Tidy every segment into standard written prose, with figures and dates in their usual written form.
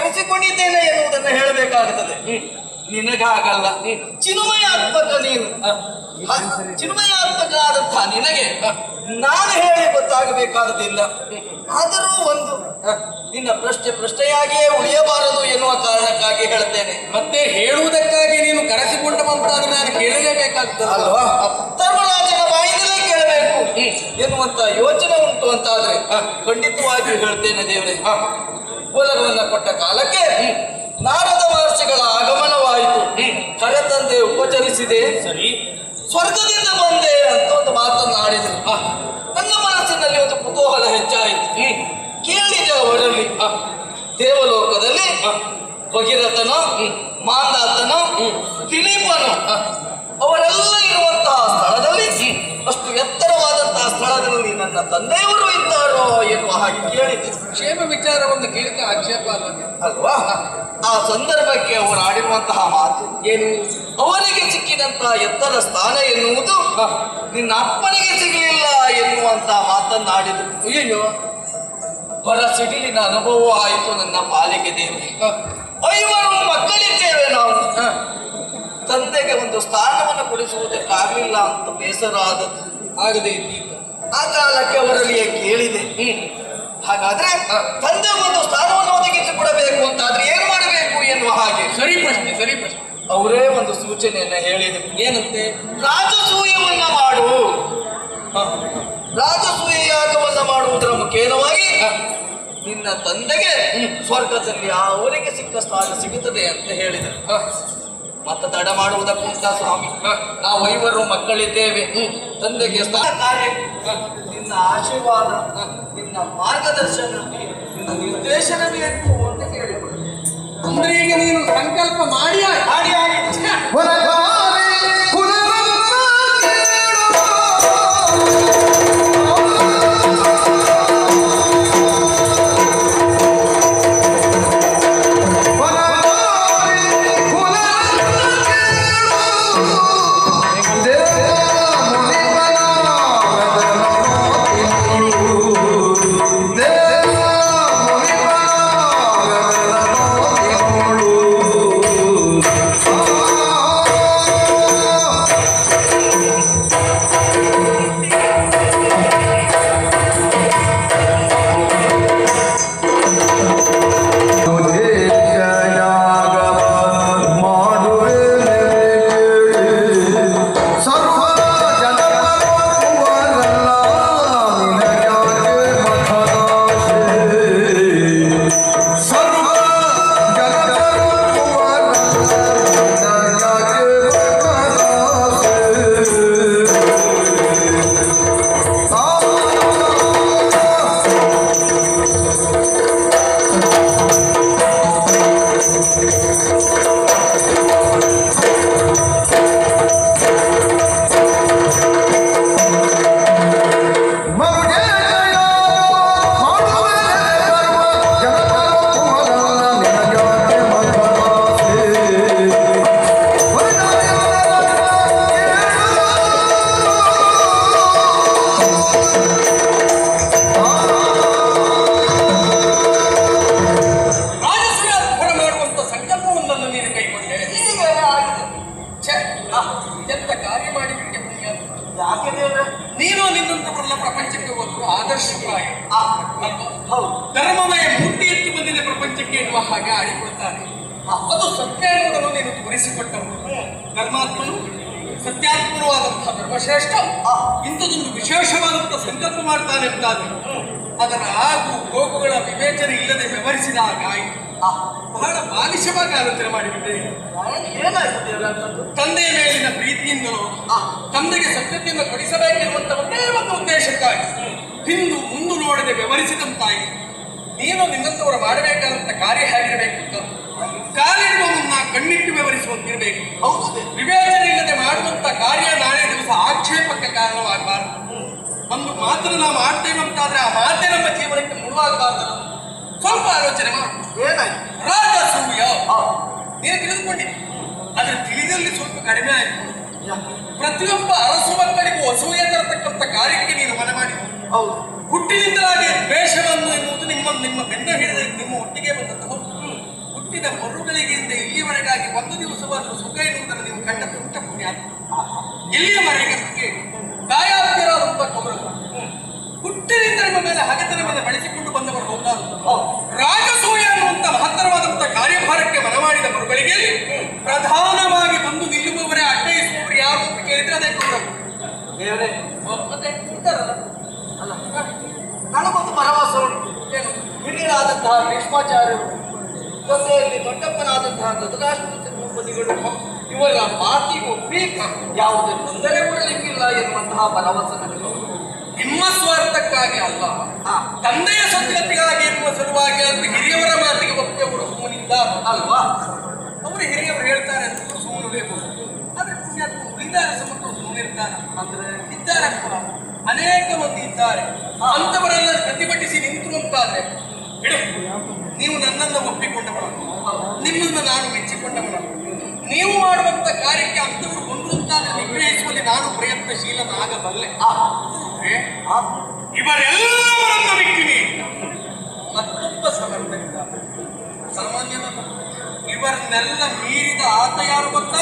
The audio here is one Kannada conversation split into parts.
ಕರೆಸಿಕೊಂಡಿದ್ದೇನೆ ಎನ್ನುವುದನ್ನು ಹೇಳಬೇಕಾಗುತ್ತದೆ. ನಿನಗಾಗಲ್ಲ. ಚಿನ್ಮಯಾತ್ಮಕ ನೀನು, ಚಿನ್ಮಯಾತ್ಮಕ ಆದಂತಹ ನಿನಗೆ ನಾನು ಹೇಳಿ ಗೊತ್ತಾಗಬೇಕಾದದಿಲ್ಲ. ಆದರೂ ಒಂದು ನಿನ್ನ ಪ್ರಶ್ನೆಯಾಗಿಯೇ ಉಳಿಯಬಾರದು ಎನ್ನುವ ಕಾರಣಕ್ಕಾಗಿ ಹೇಳ್ತೇನೆ. ಮತ್ತೆ ಹೇಳುವುದಕ್ಕಾಗಿ ನೀನು ಕರೆಸಿಕೊಂಡವಂತಾದ್ರೆ ನಾನು ಕೇಳಲೇಬೇಕಾಗ್ತದೆ ಅಲ್ವಾ? ಧರ್ಮರಾಜನ ಬಾಯಿಂದಲೇ ಕೇಳಬೇಕು ಎನ್ನುವಂತ ಯೋಚನೆ ಉಂಟು ಅಂತಾದ್ರೆ ಖಂಡಿತವಾಗಿಯೂ ಹೇಳ್ತೇನೆ ದೇವರೇ. ಒಲಗವನ್ನ ಕೊಟ್ಟ ಕಾಲಕ್ಕೆ ನಾರದ ಮಹರ್ಷಿಗಳ ಆಗಮನವಾಯಿತು. ಕರೆತಂದೆ ಉಪಚರಿಸಿದೆ, ಸರಿ, ಸ್ವರ್ಗದಿಂದ ಬಂದೆ ಅಂತ ಒಂದು ಮಾತನ್ನಾಡಿದ್ರು. ನನ್ನ ಮನಸ್ಸಿನಲ್ಲಿ ಒಂದು ಕುತೂಹಲ ಹೆಚ್ಚಾಯಿತು. ಕೇಳಿದೆ ಅವರಲ್ಲಿ ದೇವಲೋಕದಲ್ಲಿ ಭಗೀರಥನ, ಮಾಂದಾತನ, ದಿಲೀಪನು ಅವರೆಲ್ಲ ಇರುವಂತಹ ಸ್ಥಳದಲ್ಲಿ, ಅಷ್ಟು ಎತ್ತರವಾದಂತಹ ಸ್ಥಳದಲ್ಲಿ ನನ್ನ ತಂದೆಯವರು ಇದ್ದಾರೋ ಎನ್ನುವ ಹಾಗೆ ಕೇಳಿದೆ. ಕ್ಷೇಮ ವಿಚಾರವನ್ನು ಕೇಳಿದ ಆಕ್ಷೇಪ ಅಲ್ವಾ? ಆ ಸಂದರ್ಭಕ್ಕೆ ಅವರು ಆಡಿರುವಂತಹ ಮಾತು ಏನು? ಅವರಿಗೆ ಸಿಕ್ಕಿದಂತಹ ಎತ್ತರ ಸ್ಥಾನ ಎನ್ನುವುದು ನಿನ್ನ ಅಪ್ಪನಿಗೆ ಸಿಗಲಿಲ್ಲ ಎನ್ನುವಂತಹ ಮಾತನ್ನಾಡಿದರು. ಅಯ್ಯೋ, ಹೊರ ಸಿಡಿಲಿನ ಅನುಭವ ಆಯಿತು ನನ್ನ ಪಾಲಿಗೆ ದೇವರೇ. 5 ಮಕ್ಕಳಿದ್ದೇವೆ ನಾವು. ತಂದೆಗೆ ಒಂದು ಸ್ಥಾನವನ್ನು ಕೊಡಿಸುವುದಕ್ಕಾಗಲಿಲ್ಲ ಅಂತ ಬೇಸರ ಆದದ್ದು. ಆಗದೆ ಇದ್ದೀತು. ಆ ಕಾಲಕ್ಕೆ ಅವರಲ್ಲಿಯೇ ಕೇಳಿದೆ, ಹಾಗಾದ್ರೆ ತಂದೆ ಒಂದು ಸ್ಥಾನವನ್ನು ಒದಗಿಸಿ ಕೊಡಬೇಕು ಅಂತಾದ್ರೆ ಏನು ಮಾಡಬೇಕು ಎನ್ನುವ ಹಾಗೆ. ಸರಿ ಪ್ರಶ್ನೆ, ಸರಿ ಪ್ರಶ್ನೆ. ಅವರೇ ಒಂದು ಸೂಚನೆಯನ್ನ ಹೇಳಿದರು. ಏನಂತೆ? ರಾಜಸೂಯವನ್ನ ಮಾಡು. ರಾಜಸೂಯ ಯಾಗವನ್ನ ಮಾಡುವುದರ ಮುಖೇನವಾಗಿ ನಿನ್ನ ತಂದೆಗೆ ಸ್ವರ್ಗದಲ್ಲಿ ಅವರಿಗೆ ಸಿಕ್ಕ ಸ್ಥಾನ ಸಿಗುತ್ತದೆ ಅಂತ ಹೇಳಿದರು. ಮತ್ತೆ ತಡ ಮಾಡುವುದಕ್ಕುಂಟ ಸ್ವಾಮಿ, ನಾವು 5 ಮಕ್ಕಳಿದ್ದೇವೆ. ತಂದೆಗೆ ಕಾರ್ಯ ನಿನ್ನ ಆಶೀರ್ವಾದ, ನಿನ್ನ ಮಾರ್ಗದರ್ಶನ, ನಿನ್ನ ನಿರ್ದೇಶನ ಬೇಕು ಅಂತ ಹೇಳಿದರು. ಅಂದ್ರೆ ಈಗ ನೀನು ಸಂಕಲ್ಪ ಮಾಡಿ ನೀನು ನಿನ್ನಂತವರೆಲ್ಲ ಪ್ರಪಂಚಕ್ಕೆ ಒಂದು ಆದರ್ಶಪ್ರಾಯ ಧರ್ಮಮಯ ಮೂರ್ತಿ ಎತ್ತಿ ಬಂದಿದೆ ಪ್ರಪಂಚಕ್ಕೆ ಎನ್ನುವ ಹಾಗೆ ಆಡಿಕೊಳ್ತಾರೆ. ಅದು ಸತ್ಯ ಎನ್ನುವುದನ್ನು ನೀನು ತೋರಿಸಿಕೊಟ್ಟವು. ಧರ್ಮಾತ್ಮನು ಸತ್ಯಾತ್ಮನೂ ಆದಂತಹ ಧರ್ಮಶ್ರೇಷ್ಠ ಇಂಥದೊಂದು ವಿಶೇಷವಾದಂತಹ ಸಂಕಲ್ಪ ಮಾಡ್ತಾನೆ ಅಂತಾದ್ರೆ ಅದರ ಆಗು ಹೋಗುಗಳ ವಿವೇಚನೆ ಇಲ್ಲದೆ ವ್ಯವಹರಿಸಿದಾಗ ಆಯಿತು. ಬಹಳ ಬಾಲಿಶವಾಗಿ ಆಲೋಚನೆ ಮಾಡಿಬಿಟ್ಟೆ. ತಂದೆಯ ಮೇಲಿನ ಪ್ರೀತಿಯಿಂದಲೂ ತಂದೆಗೆ ಸತ್ಯತೆಯನ್ನು ಕೊಡಿಸಬೇಕೆನ್ನುವಂತ ಒಂದೇ ಒಂದು ಉದ್ದೇಶಕ್ಕಾಗಿ ಹಿಂದು ಮುಂದು ನೋಡದೆ ವ್ಯವಹರಿಸಿದಂತಾಯಿತು. ನೀನು ನಿನ್ನಂತವರು ಮಾಡಬೇಕಾದಂತ ಕಾರ್ಯ ಹೇಗಿರಬೇಕು ಅಂತ ಕಾಲಿಡುವ ಮುನ್ನ ಕಣ್ಣಿಟ್ಟು ವ್ಯವಹರಿಸುವಂತಿರಬೇಕು. ಹೌದು, ವಿವೇಚನೆ ಇಲ್ಲದೆ ಮಾಡುವಂತ ಕಾರ್ಯ ನಾಳೆ ದಿವಸ ಆಕ್ಷೇಪಕ್ಕೆ ಕಾರಣವಾಗಬಾರದು. ಒಂದು ಮಾತನ್ನು ನಾವು ಮಾಡ್ತೇವಂತಾದ್ರೆ ಆ ಮಾತೇ ನಮ್ಮ ಜೀವನಕ್ಕೆ ಮುಳುವಾಗಬಾರದು. ಸ್ವಲ್ಪ ಆಲೋಚನೆ ಮಾಡು. ಏನಾಯ್ತು? ರಾಜಸೂಯ ನೀನು ತಿಳಿದುಕೊಂಡಿದ್ದೆ, ಆದ್ರೆ ತಿಳಿದಲ್ಲಿ ಸ್ವಲ್ಪ ಕಡಿಮೆ ಆಯಿತು. ಪ್ರತಿಯೊಬ್ಬ ಅರಸು ಮಕ್ಕಳಿಗೂ ಅಸೂಯೆ ತರತಕ್ಕಂಥ ಕಾರ್ಯಕ್ಕೆ ನೀನು ಮನೆ ಮಾಡಿ ಹುಟ್ಟಿನಿಂದಲಾಗಿ ದ್ವೇಷವನ್ನು ಎನ್ನುವುದು ನಿಮ್ಮ ಬೆನ್ನ ಹಿಡಿದ ನಿಮ್ಮ ಒಟ್ಟಿಗೆ ಬಂದದ್ದು. ಹುಟ್ಟಿದ ಮರುಗಳಿಗಿಂತ ಇಲ್ಲಿಯವರೆಗಾಗಿ ಒಂದು ದಿವಸವಾದರೂ ಸುಖ ಎನ್ನುವುದನ್ನು ನೀವು ಕಂಡ ಉಂಟ ಪುಣ್ಯ. ಇಲ್ಲಿಯವರೆಗೆ ಗಾಯಾಬ್ಯರಾದಂತಹ ಕೌರವ ಹುಟ್ಟಿನಿಂದ ನಿಮ್ಮ ಮೇಲೆ ಹಗೆತನವನ್ನು ಬೆಳೆಸಿಕೊಂಡು ಬಂದವರು ಹೌದಾದ್ರು. ರಾಜಸೂಯ ಅನ್ನುವಂತ ಮಹತ್ತರವಾದಂತಹ ಕಾರ್ಯಭಾರಕ್ಕೆ ಮನಮಾಡಿದ ಮರುಗಳಿಗೆ ಪ್ರಧಾನವಾಗಿ ಬಂದು ನಿಲ್ಲುವವರೇ ಅಡ್ಡಯಿಸುವವರು ಯಾರು ಅಂತ ಕೇಳಿದ್ರೆ ಅದೇ ಕೌರವ. ದೇವರೇ, ಮತ್ತೆ ಇದ್ದಾರಲ್ಲ, ಅಲ್ಲ ನನಗೊಂದು ಭರವಸೆ ಉಂಟು. ಏನು? ಹಿರಿಯರಾದಂತಹ ಭೀಷ್ಮಾಚಾರ್ಯರು ಜೊತೆಯಲ್ಲಿ ದೊಡ್ಡಪ್ಪನಾದಂತಹ ಧೃತರಾಷ್ಟ್ರಪತಿಗಳು ಇವರ ಮಾತಿಗೂ ಯಾವುದೇ ತೊಂದರೆ ಕೊಡಲಿಕ್ಕಿಲ್ಲ ಎನ್ನುವಂತಹ ಭರವಸೆ ನನಗೆ ಉಂಟು. ನಿಮ್ಮ ಸ್ವಾರ್ಥಕ್ಕಾಗಿ ಅಲ್ಲ, ತಂದೆಯ ಸಂತತಿಗಾಗಿ ಎನ್ನುವ ಸಲುವಾಗಿ ಅಂತ ಹಿರಿಯವರ ಮಾತಿಗೆ ಒಪ್ಪಿ ಅವರು ಸುಮ್ಮನಿದ್ದಾರೆ ಅಲ್ವಾ? ಅವರು ಹಿರಿಯವರು ಹೇಳ್ತಾರೆ ಅಂತ ಸುಮ್ಮನಿರಬೇಕು. ಆದ್ರೆ ಪುಣ್ಯಾತ್ಮ ಉಳಿದಾರೆ ಸಮರ್ಥ ಸುಮ್ಮನಿರ್ತಾರೆ ಅಂದ್ರೆ ಇದ್ದಾರಪ್ಪ, ಅನೇಕ ಮಂದಿ ಇದ್ದಾರೆ. ಅಂತವರೆಲ್ಲ ಪ್ರತಿಭಟಿಸಿ ನಿಂತು ಅಂತಾದ್ರೆ ಬಿಡು, ನೀವು ನನ್ನನ್ನು ಒಪ್ಪಿಕೊಂಡವರು, ನಿಮ್ಮನ್ನು ನಾನು ಮೆಚ್ಚಿಕೊಂಡವನು. ನೀವು ಮಾಡುವಂತ ಕಾರ್ಯಕ್ಕೆ ಅಂತವರು ಬಂದು ಅಂತಾದ್ರೆ ನಿಗ್ರಹಿಸುವಲ್ಲಿ ನಾನು ಪ್ರಯತ್ನಶೀಲನಾಗಬಲ್ಲೆ. ಇವರೆಲ್ಲವರನ್ನು ಬಿಟ್ಟಿನಿ ಮತ್ತೊಬ್ಬ ಸಮರ್ಥನಿದ್ದ, ಸಾಮಾನ್ಯನಲ್ಲ. ಇವರನ್ನೆಲ್ಲ ಮೀರಿದ ಆತ ಯಾರು ಗೊತ್ತಾ?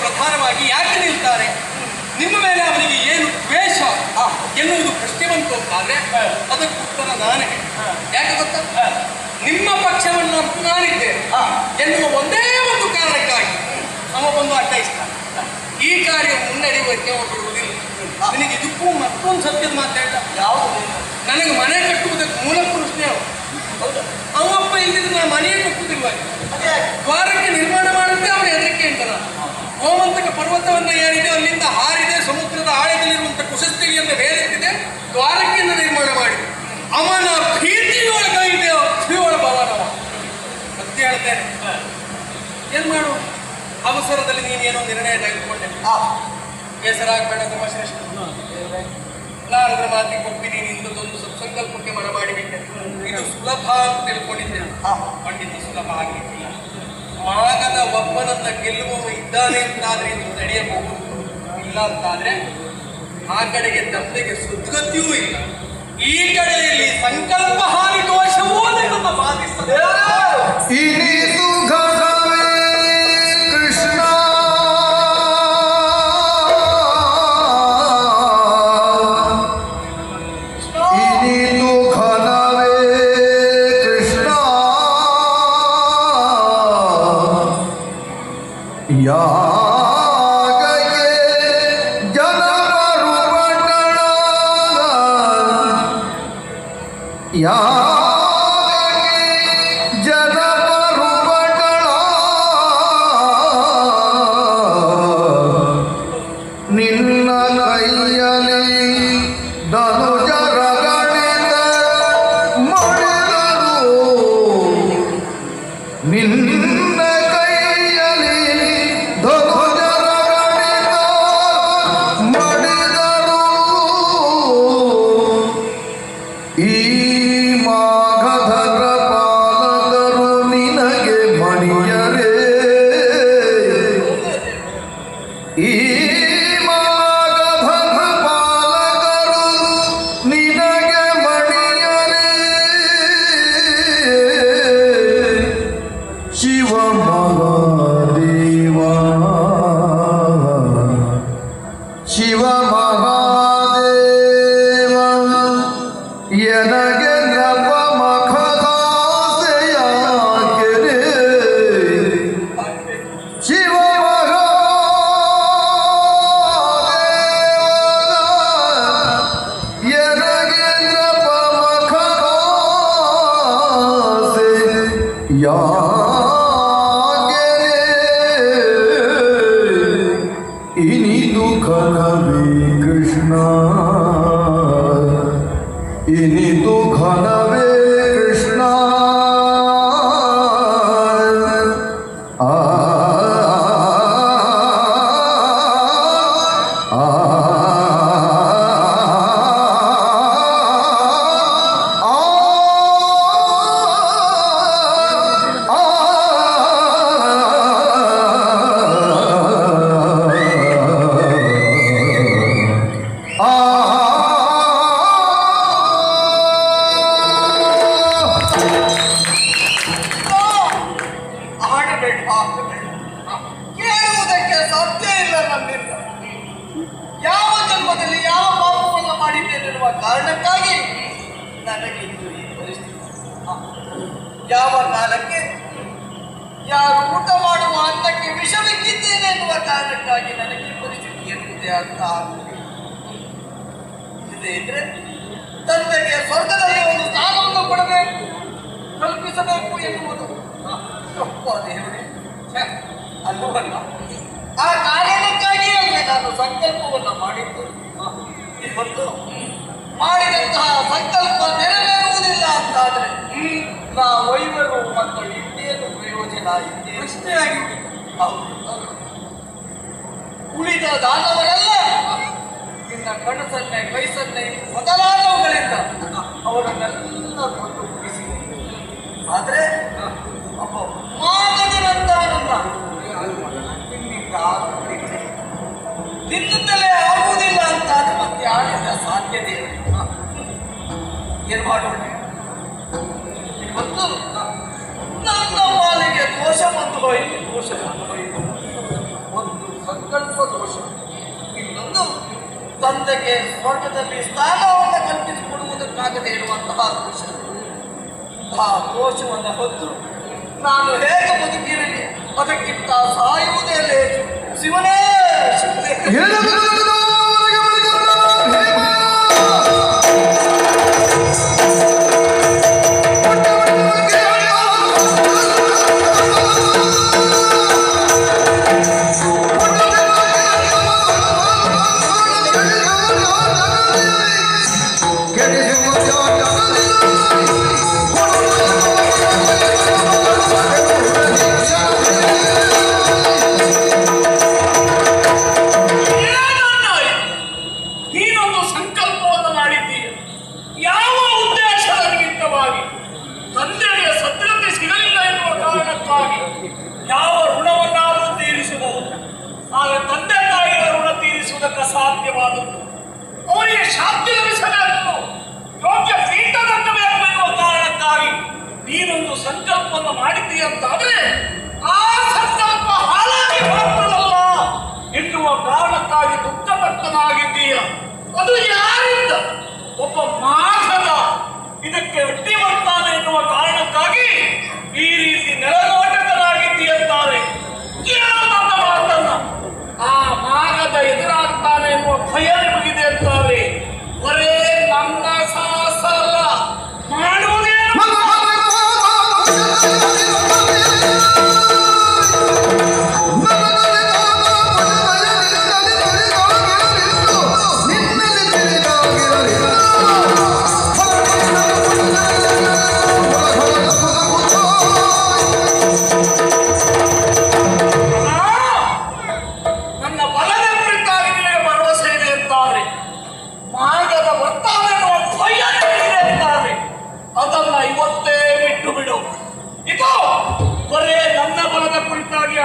ಪ್ರಧಾನವಾಗಿ ಯಾಕೆ ನಿಲ್ತಾರೆ? ನಿಮ್ಮ ಮೇಲೆ ಅವನಿಗೆ ಏನು ದ್ವೇಷ ಎನ್ನುವುದು ಪ್ರಶ್ನೆ ಬಂತು ಅಂತಾದ್ರೆ ಅದಕ್ಕೆ ಉತ್ತರ ನಾನೇ. ಯಾಕೆ ಗೊತ್ತಾ? ನಿಮ್ಮ ಪಕ್ಷವನ್ನು ನಾನಿದ್ದೇನೆ ಎನ್ನುವ ಒಂದೇ ಒಂದು ಕಾರಣಕ್ಕಾಗಿ ಅವ ಬಂದು ಅಡ್ಡಯಿಸ್ತಾನೆ. ಈ ಕಾರ್ಯ ಮುನ್ನಡೆಯುವುದಕ್ಕೆ ಅವ ಬಿಡುವುದಿಲ್ಲ. ನಿನಗೆ ಇದಕ್ಕೂ ಮತ್ತೊಂದು ಸತ್ಯದ ಮಾತಾಡ ಯಾವುದು? ನನಗೆ ಮನೆ ಕಟ್ಟುವುದಕ್ಕೆ ಮೂಲ ಪುರುಷನೇ ಅವಪ್ಪ ಇಲ್ಲಿದ್ರೆ ನಾನು ಮನೆಯೇ ಕಟ್ಟುವುದಿಲ್ಲ. ದ್ವಾರಕ್ಕೆ ನಿರ್ಮಾಣ ಮಾಡುತ್ತೆ ಅವನ ಹೆದರಿಕೆ ಅಂತ. ಗೋಮಂತಕ ಪರ್ವತವನ್ನು ಏರಿದೆ, ಅಲ್ಲಿಂದ ಹಾರಿದೆ, ಸಮುದ್ರದ ಆಳದಲ್ಲಿರುವಂತಹ ಕುಶಸ್ಥಿತಿಯನ್ನು ಬೇರೆತ್ತಿದೆ, ದ್ವಾರಕೆಯನ್ನು ನಿರ್ಮಾಣ ಮಾಡಿದೆ. ಅವನ ಭೀತಿಯೊಳಗೈದೆ ಅರ್ಥಿಯೊಳ ಭವನವ. ಸತ್ಯ ಹೇಳ್ತೇನೆ. ಏನ್ ಮಾಡು? ಅವಸರದಲ್ಲಿ ನೀನೇನೋ ನಿರ್ಣಯ ತೆಗೆದುಕೊಂಡೆ. ಬೇಸರಾಗಬೇಡ ತುಂಬ ಶ್ರೇಷ್ಠ. ನಾರದರ ಮಾತಿಗೆ ಒಪ್ಪಿದ್ದೀನಿ, ಇಂಥದ್ದೊಂದು ಸತ್ಸಂಕಲ್ಪಕ್ಕೆ ಮನ ಮಾಡಿಬಿಟ್ಟೆ. ಇದು ಸುಲಭ ಅಂತ ತಿಳ್ಕೊಂಡಿದ್ದೇನೆ. ಖಂಡಿತ ಸುಲಭ ಆಗಿದ್ದಿಲ್ಲ. ಮಗನ ಒಬ್ಬನನ್ನ ಗೆಲ್ಲುವವ ಇದ್ದಾನೆ ಅಂತಾದ್ರೆ ಇದು ನಡೆಯಬಹುದು. ಇಲ್ಲ ಅಂತಾದ್ರೆ ಆ ಕಡೆಗೆ ತಂದೆಗೆ ಸುದ್ಗತಿಯೂ ಇಲ್ಲ, ಈ ಕಡೆಯಲ್ಲಿ ಸಂಕಲ್ಪ ಹಾನಿ ದೋಷವೂ ನನ್ನನ್ನು ಬಾಧಿಸ್ತದೆ. ಕೃಷ್ಣ ಇನಿತು ಘನವೇ ಕೃಷ್ಣ ಯಾಗಗೆ ಜನರು ಪಟ್ಟಣ ಯಾಗಗೆ ಜನರು ಪಟ್ಟಣ ನಿನ್ನ ಕೈಯಲ್ಲಿ ಧನುಜರ ಗಣಿತ ಮಾಡಿದರು ನಿನ್ನ ಕೈಯಲ್ಲಿ ಧನುಜರ ಶಿವ ಎನಗೇಂದ್ರ ಪಮಖರಾಸೆ ಯಾಗೆರೆ ಇನಿದು ಘನವೇ ಕೃಷ್ಣ ಇನಿದು ಘನವೇ ಕೃಷ್ಣ ಆ ಆಡಬೇಡ ಕೇಳುವುದಕ್ಕೆ ಸಾಧ್ಯ ಇಲ್ಲ ನನ್ನಿಂದ. ಯಾವ ಜನ್ಮದಲ್ಲಿ ಯಾವ ಪಾಪವನ್ನು ಮಾಡಿದ್ದೇನೆನ್ನುವ ಕಾರಣಕ್ಕಾಗಿ ನನಗೆ ಇಂದು ಈ ಪರಿಸ್ಥಿತಿ. ಯಾವ ಕಾಲಕ್ಕೆ ಯಾರು ಊಟ ಮಾಡುವ ಅನ್ನಕ್ಕೆ ವಿಷವಿಕ್ಕಿದ್ದೇನೆ ಎನ್ನುವ ಕಾರಣಕ್ಕಾಗಿ ನನಗೆ ಈ ಪರಿಸ್ಥಿತಿ ಎನ್ನುವುದೇ ಅರ್ಥ ಆಗುವುದಿಲ್ಲ. ಇದೇ ಇದ್ರೆ ತಂದೆಗೆ ಸ್ವರ್ಗದಲ್ಲಿ ಒಂದು ಸ್ಥಾನವನ್ನು ಕೊಡಬೇಕು, ಕಲ್ಪಿಸಬೇಕು ಎನ್ನುವುದು ತಪ್ಪ ದೇವರೇ. ಅಲ್ಲವಲ್ಲ, ಆ ಕಾರಣಕ್ಕಾಗಿ ಅಲ್ಲೇ ನಾನು ಸಂಕಲ್ಪವನ್ನು ಮಾಡಿದ್ದು. ಇವತ್ತು ಮಾಡಿದಂತಹ ಸಂಕಲ್ಪ ನೆರವೇರುವುದಿಲ್ಲ ಅಂತಾದ್ರೆ ನಾ ವೈವರು ಮತ್ತು ಇನ್ನೇನು ಪ್ರಯೋಜನ ಪ್ರಶ್ನೆ ಆಗಿದೆ. ಹೌದು, ಉಳಿದ ದಾನವರೆಲ್ಲ ನಿನ್ನ ಕನಸನ್ನೇ ಕೈಸನ್ನೇ ಮೊದಲಾದವುಗಳಿಂದ ಅವರನ್ನೆಲ್ಲ ಕೊಂದು ಮುಗಿಸಿದೆ. ಆದ್ರೆ ಅಪ್ಪ ಮಾಗದನಂತವನನ್ನ ನಿನ್ನಿಂದಲೇ ಆಗುವುದಿಲ್ಲ ಅಂತಾದ್ರೆ ಮತ್ತೆ ಯಾರಿಂದ ಸಾಧ್ಯತೆ ಇಲ್ಲ. ಏನ್ ಮಾಡೋಣ? ಇವತ್ತು ನನ್ನ ಪಾಲಿಗೆ ದೋಷ ಬಂದು ಹೋಯಿತು, ದೋಷ ಬಂದು ಹೋಯಿತು. ಒಂದು ಸಂಕಲ್ಪ ದೋಷ, ಇನ್ನೊಂದು ತಂದೆಗೆ ಸ್ವರ್ಗದಲ್ಲಿ ಸ್ಥಾನವನ್ನು ಕಲ್ಪಿಸಿಕೊಡುವುದಕ್ಕಾಗದೇ ಇರುವಂತಹ ದೋಷ. ಆ ದೋಷವನ್ನು ಹೊತ್ತು ನಾನು ಹೇಗೆ ಬದುಕಿರಲಿ? ಅದಕ್ಕಿಂತ ಸಾಯುವುದೇ ಲೇಟು. ಶಿವನೇ ಶಿವನೇ. ಯಾವ ಋಣವನ್ನಾದರೂ ತೀರಿಸಬಹುದು, ಆದರೆ ತಂದೆ ತಾಯಿಗಳ ಋಣ ತೀರಿಸುವುದಕ್ಕೆ ಅಸಾಧ್ಯವಾದದ್ದು. ಅವರಿಗೆ ಶಾಂತಿ ಲಭಿಸಬೇಕು, ಯೋಗ್ಯ ಪೀಠ ದಕ್ಕಬೇಕು ಎನ್ನುವ ಕಾರಣಕ್ಕಾಗಿ ನೀನೊಂದು ಸಂಕಲ್ಪವನ್ನು ಮಾಡಿದ್ದೀಯ ಅಂತಾದ್ರೆ ಆ ಸಂಕಲ್ಪ ಹಾಳಾಗಿ ಮಾತ್ರವಲ್ಲ ಎನ್ನುವ ಕಾರಣಕ್ಕಾಗಿ ದುಃಖದತ್ತನಾಗಿದ್ದೀಯ. ಅದು ಯಾರಿಂದ? ಒಬ್ಬ ಮಾಘದ ಇದಕ್ಕೆ ಅಡ್ಡಿ ಬರ್ತಾನೆ ಎನ್ನುವ ಕಾರಣಕ್ಕಾಗಿ ಈ ರೀತಿ ನೆಲನೋಟಕನಾಗಿದ್ದೀಯಂತಾರೆ. ಕೇಳು ನನ್ನ ಮಾತನ್ನ. ಆ ಮಾಗದ ಎದುರಾಗ್ತಾನೆ ಎನ್ನುವ ಭಯ ನಿಮಗಿದೆ ಅಂತಾರೆ. ಬರೇ ನನ್ನ ಸಾಹಸ ಅಲ್ಲ, ಮಾಡುವುದೇನು?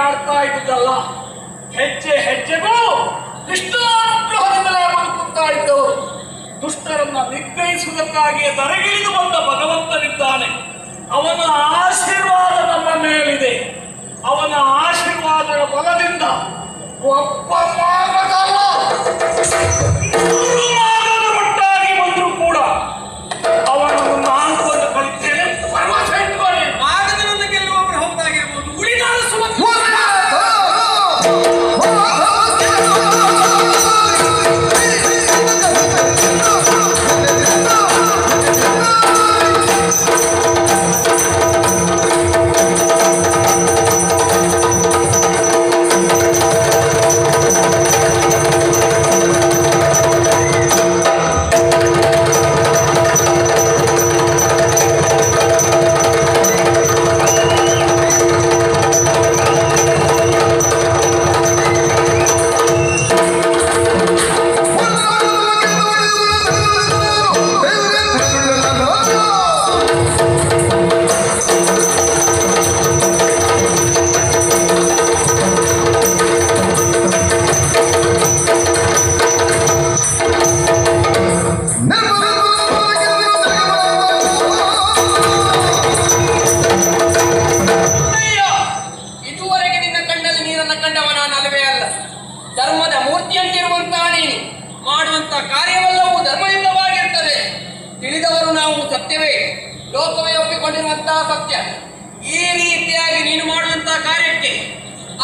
ಆಡ್ತಾ ಇದ್ದುದಲ್ಲ, ಹೆಜ್ಜೆ ಹೆಜ್ಜೆಗೂ ಕೃಷ್ಣಾನುಗ್ರಹದಿಂದಲೇ ಬದುಕುತ್ತಾ ಇದ್ದವರು. ದುಷ್ಟರನ್ನ ನಿಗ್ರಹಿಸುವುದಕ್ಕಾಗಿ ದರಗಿಳಿದು ಬಂದ ಭಗವಂತನಿದ್ದಾನೆ. ಅವನ ಆಶೀರ್ವಾದ ನಮ್ಮ ಮೇಲಿದೆ. ಅವನ ಆಶೀರ್ವಾದದ ಬಲದಿಂದ ಒಬ್ಬ ಮಾಗದಲ್ಲ, ಒಟ್ಟಾಗಿ ಬಂದರೂ ಕೂಡ ಅವನನ್ನು ನಾನು ಕೊಂದು ಕಲಿತೇನೆ. ಭರವಸೆ ಇಟ್ಕೊಳ್ಳಿ. ಮಾಗದನನ್ನು ಗೆಲ್ಲುವವರು ಹೌದಾಗಿರ್ಬೋದು, ಉಳಿದ ನಿನ್ನನ್ನು ಕಂಡವ ನಾನು ಅಲ್ಲವೇ ಅಲ್ಲ. ಧರ್ಮದ ಮೂರ್ತಿಯಂತಿರುವಂತಹ ನೀನು ಮಾಡುವಂತಹ ಕಾರ್ಯವೆಲ್ಲವೂ ಧರ್ಮಯುತವಾಗಿರ್ತದೆ. ತಿಳಿದವರು ನಾವು ಸತ್ಯವೇ ಲೋಕವೇ ಒಪ್ಪಿಕೊಂಡಿರುವಂತಹ ಸತ್ಯ. ಈ ರೀತಿಯಾಗಿ ನೀನು ಮಾಡುವಂತಹ ಕಾರ್ಯಕ್ಕೆ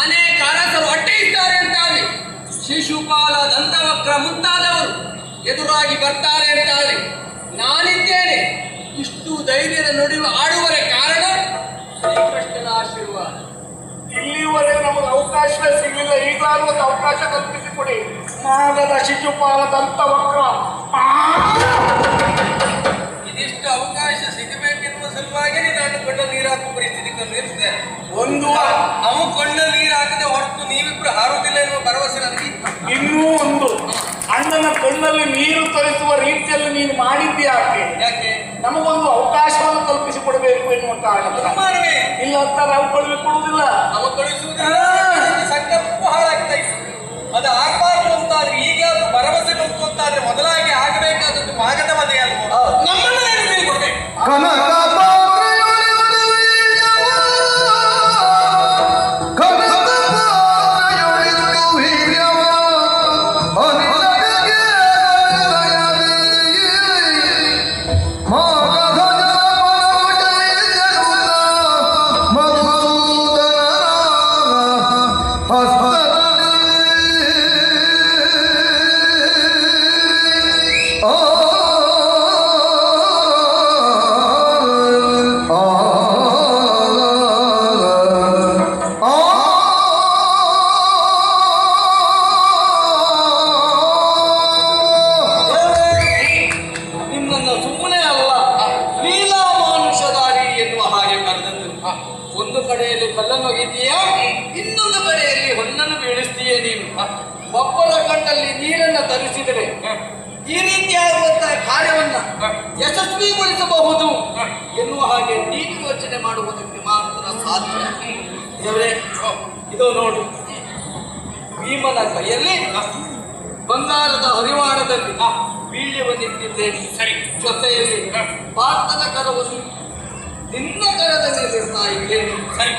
ಅನೇಕ ಅರಸರು ಅಡ್ಡಿಯಿದ್ದಾರೆ ಅಂತಾದ್ರೆ, ಶಿಶುಪಾಲ, ದಂತವಕ್ರ ಮುಂತಾದವರು ಎದುರಾಗಿ ಬರ್ತಾರೆ ಅಂತಾದ್ರೆ ನಾನಿದ್ದೇನೆ. ಇಷ್ಟು ಧೈರ್ಯದ ನಡುವೆ ಆಡುವರ ಕಾರಣ ಶ್ರೀಕೃಷ್ಣನ ಆಶೀರ್ವಾದ. ಇಲ್ಲಿವರೆಗೆ ನಮಗೆ ಅವಕಾಶವೇ ಸಿಗಲಿಲ್ಲ. ಈಗಲಾದ್ರೂ ಒಂದು ಅವಕಾಶ ಕಲ್ಪಿಸಿಕೊಡಿ. ನಾಗದ ಶಿಶುಪಾಲ ದಂತವಕ್ರ ಇದಿಷ್ಟು ಅವಕಾಶ ಸಿಗಬೇಕೆನ್ನುವ ಸಲುವಾಗಿ ನಾನು ಕೊಂಡ ನೀರು ಹಾಕುವ ಪರಿಸ್ಥಿತಿ ತಂದಿರ್ತೇನೆ. ಒಂದು ನಾವು ಕೊಂಡ ನೀರು ಹಾಕದೆ ಹೊರತು ನೀವಿಬ್ರು ಹಾರುವುದಿಲ್ಲ ಎನ್ನುವ ಭರವಸೆ ನನಗೆ. ಇನ್ನೂ ಒಂದು, ಅಣ್ಣನ ಕಣ್ಣಲ್ಲಿ ನೀರು ತರಿಸುವ ರೀತಿಯಲ್ಲಿ ನೀನು ಮಾಡಿದ್ದೆ ಯಾಕೆ? ಯಾಕೆ? ನಮಗೊಂದು ಅವಕಾಶವನ್ನು ಕಲ್ಪಿಸಿಕೊಡಬೇಕು ಎನ್ನುವ ಕಾರಣಕ್ಕೆ. ಮಾನವೇ ಇಲ್ಲ ಅಂತ ನಾವು ಕೊಡುವುದಿಲ್ಲ. ಅವ ಕಳಿಸುವುದಿಲ್ಲ. ಸಂಕಲ್ಪ ಹಾಳಾಗ್ತಾ ಇತ್ತು. ಅದು ಆಗಬಾರ್ದು ಅಂತಾದ್ರೆ, ಈಗ ಅದು ಭರವಸೆ ಬಂತು ಅಂತಾದ್ರೆ ಮೊದಲಾಗಿ ಆಗಬೇಕಾದದ್ದು ಮಾಗದ ಮದೆ ಅಲ್ವೋ? ನಮ್ಮನ್ನ ಏನು ಕೊಡ್ಬೇಕು? ಕನಕ ಪಾತ್ರೆಯೊಳಿತ್ತು ವೀರ್ಯವ, ಕನಕ ಪಾತ್ರೆಯೊಳಿತ್ತು ವೀರ್ಯವ, ಅನಿಲಗೆ ದಯದಿ, ಮಾಗಧನ ಪರವಟೈಜನುತ, ಮಧುಸೂದನನ ಹಸ್ತದಲ್ಲಿ ನಿನ್ನನ್ನು ಸುಮ್ಮನೆ ಅಲ್ಲ, ಲೀಲಾ ಮಾನುಷಧಾರಿ ಎನ್ನುವ ಹಾಗೆ ಕರೆದದ್ದು. ಒಂದು ಕಡೆಯಲ್ಲಿ ಕಲ್ಲನ್ನು ಒಗಿತೀಯ, ಇನ್ನೊಂದು ಕಡೆಯಲ್ಲಿ ಹೊನ್ನನ್ನು ಬೀಳಿಸ್ತೀಯ ನೀನು. ಒಬ್ಬರ ಕಣ್ಣಲ್ಲಿ ನೀರನ್ನು ತರಿಸಿದರೆ ಈ ರೀತಿಯಾಗುವಂತಹ ಕಾರ್ಯವನ್ನ ಯಶಸ್ವಿಗೊಳಿಸಬಹುದು ಎನ್ನುವ ಹಾಗೆ ನೀನು ಯೋಚನೆ ಮಾಡುವುದಕ್ಕೆ ಮಾತ್ರ ಸಾಧ್ಯ. ದೇವರೇ, ಇದು ನೋಡು, ಭೀಮನ ಕೈಯಲ್ಲಿ ಬಂಗಾರದ ಹರಿವಾಣದಲ್ಲಿ ವೀಳ್ಯವನ್ನಿಟ್ಟಿದ್ದೇನೆ. ಸರಿ. ಜೊತೆಯಲ್ಲಿ ಪಾರ್ಥನ ಕರವನ್ನು ನಿನ್ನ ಕರದ ಮೇಲಿರ್ತಾ ಇದ್ದೇನೆ. ಸರಿ.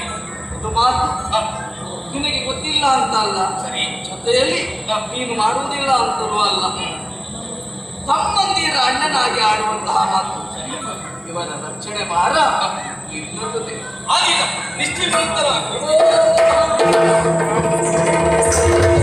ಇದು ಮಾತು ನಿನಗೆ ಗೊತ್ತಿಲ್ಲ ಅಂತ ಅಲ್ಲ, ಸರಿ. ಜೊತೆಯಲ್ಲಿ ನೀನು ಮಾಡುವುದಿಲ್ಲ ಅಂತಲೂ ಅಲ್ಲ. ತಮ್ಮಂದಿರ ಅಣ್ಣನಾಗಿ ಆಡುವಂತಹ ಮಾತು. ಇವನ ರಕ್ಷಣೆ ಮಾರ ಇನ್ನೊಂದು ಆದೀಗ ನಿಶ್ಚಿತ ಓ